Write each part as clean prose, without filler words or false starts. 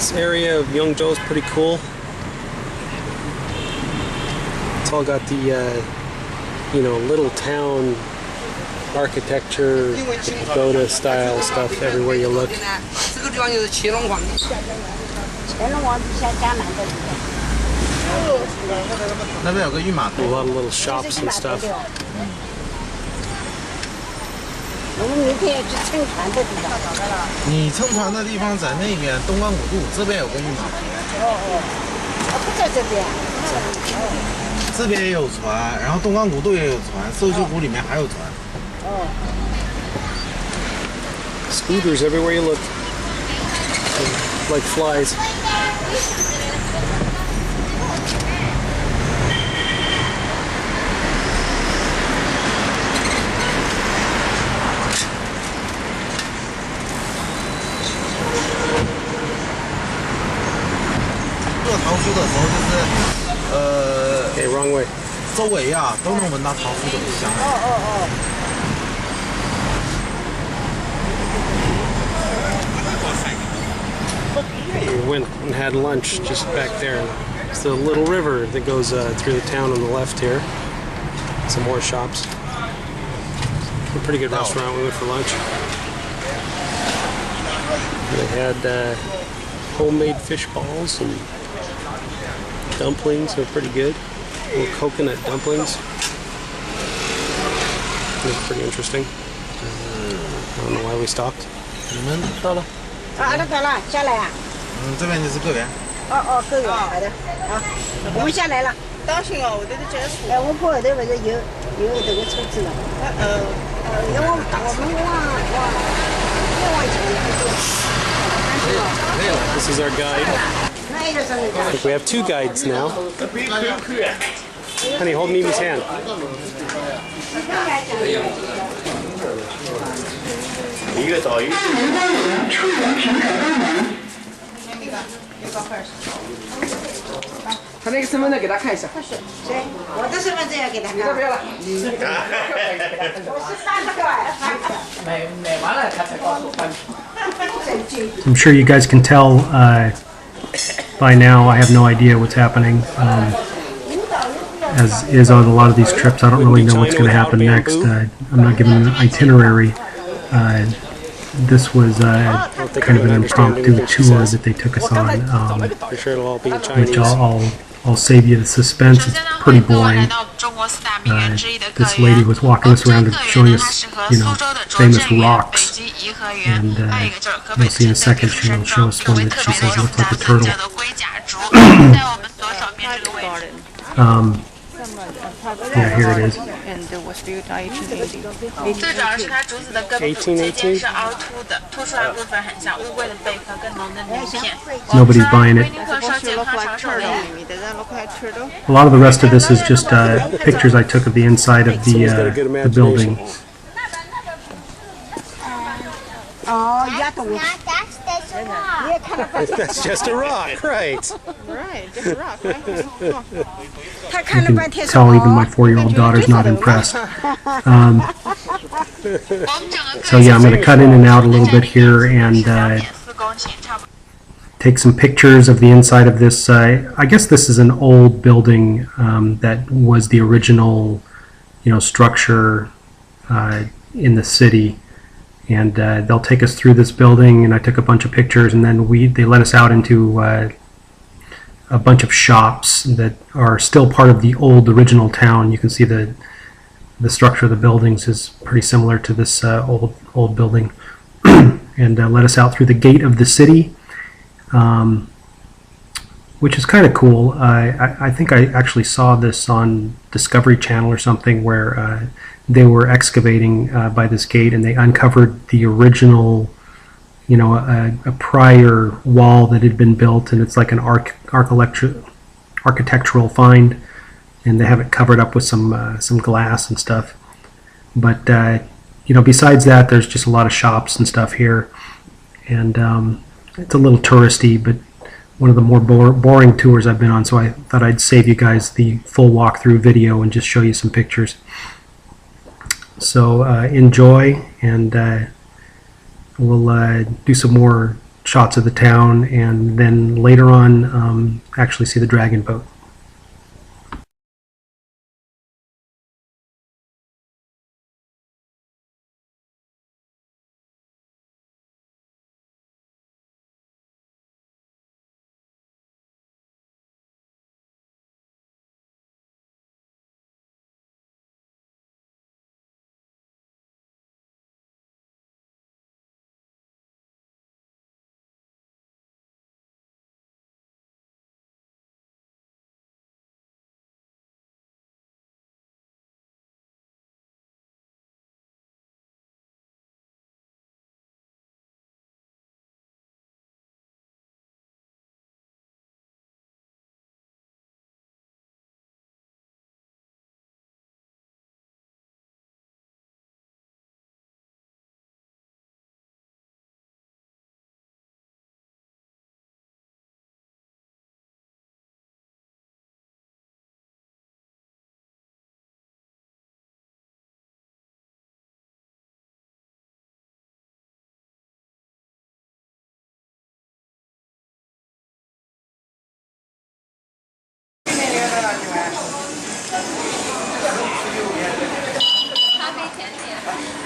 This area of Yangzhou is pretty cool. It's all got the you know, little town architecture, pagoda style stuff everywhere you look. A lot of little shops and stuff. 我们明天要去乘船的地方。你乘船的地方在那边东关古渡，这边有个御马坪。不在这边。这边也有船，然后东关古渡也有船，寿修湖里面还有船。Scooters everywhere you look, like flies. Okay, wrong way. 周围啊都能闻到糖醋的香味。We went and had lunch just back there. It's the little river that goes through the town on the left here. Some more shops. A pretty good restaurant. We went for lunch. They had homemade fish balls and dumplings. They're pretty good. Little coconut dumplings. They're pretty interesting. I don't know why we stopped. 你们到了？到了，下来啊。这边就是个园。个园，好的，好，我们下来了。当心哦，后头的结束。我怕后头不是有这个车子了。要我们往前。 This is our guide. I think we have two guides now. Honey, hold Mimi's hand. I'm sure you guys can tell by now I have no idea what's happening. As is on a lot of these trips, I don't really know what's going to happen next. I'm not given an itinerary. This was kind of an impromptu tour that they took us on, which I'll save you the suspense. It's pretty boring. This lady was walking us around and showing us, you know, famous rocks, and you'll see in a second she'll show us one that she says looks like a turtle. Yeah, here it is. Nobody's buying it. A lot of the rest of this is just pictures I took of the inside of the building. That's just a rock, right? Right, just a rock, right? You can tell even my 4-year-old daughter's not impressed. So yeah, I'm going to cut in and out a little bit here and take some pictures of the inside of this. I guess this is an old building that was the original, you know, structure in the city. And they'll take us through this building, and I took a bunch of pictures, and then they let us out into a bunch of shops that are still part of the old original town. You can see the structure of the buildings is pretty similar to this old building. And let us out through the gate of the city, which is kind of cool. I think I actually saw this on Discovery Channel or something, where they were excavating by this gate, and they uncovered the original, you know, a prior wall that had been built, and it's like an architectural find, and they have it covered up with some glass and stuff. But you know, besides that, there's just a lot of shops and stuff here, and it's a little touristy, but one of the more boring tours I've been on, so I thought I'd save you guys the full walkthrough video and just show you some pictures. So enjoy, and we'll do some more shopping. shots of the town, and then later on actually see the dragon boat.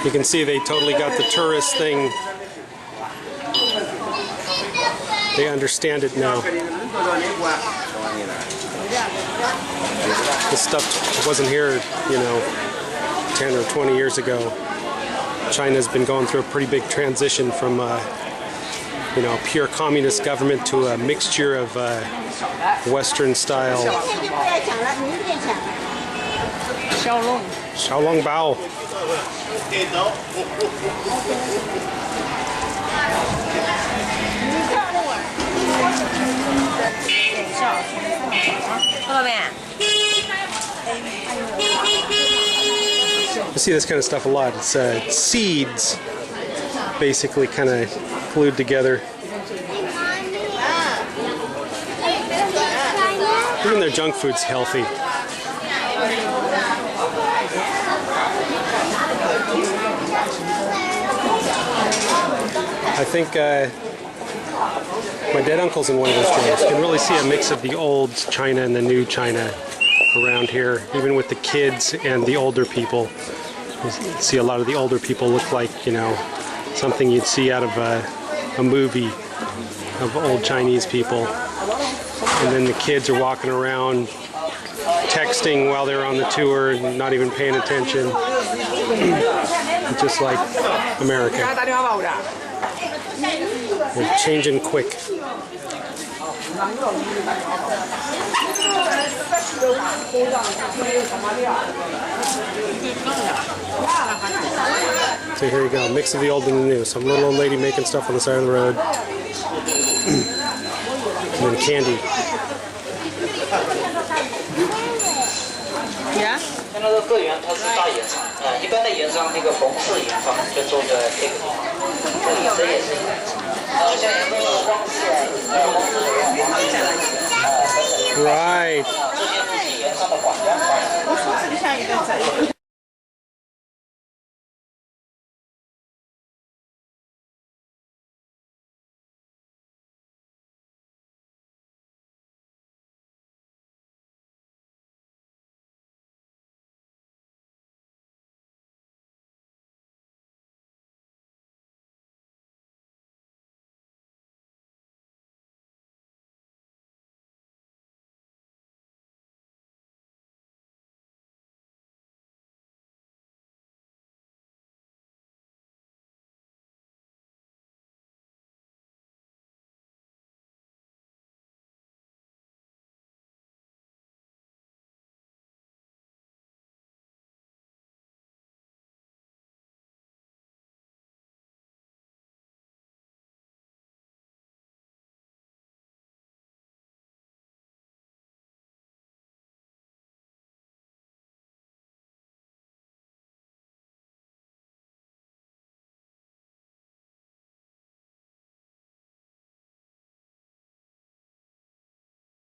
You can see they totally got the tourist thing. They understand it now. This stuff wasn't here, 10 or 20 years ago. China's been going through a pretty big transition from pure communist government to a mixture of Western style. Xiaolong Bao. I see this kind of stuff a lot. It's seeds, basically, kind of glued together. Even their junk food's healthy. I think my dead uncle's in one of those joints. You can really see a mix of the old China and the new China around here, even with the kids and the older people. You see a lot of the older people look like, something you'd see out of a movie of old Chinese people. And then the kids are walking around texting while they're on the tour and not even paying attention. Just like America. They're changing quick. So here you go, mix of the old and the new. Some little old lady making stuff on the side of the road. And then candy. Yeah? 那个个园它是大盐场，一般的盐商那个红色盐方就做的这个，这也是盐场。像那个黄色的， Right. 这些都是盐商的管家。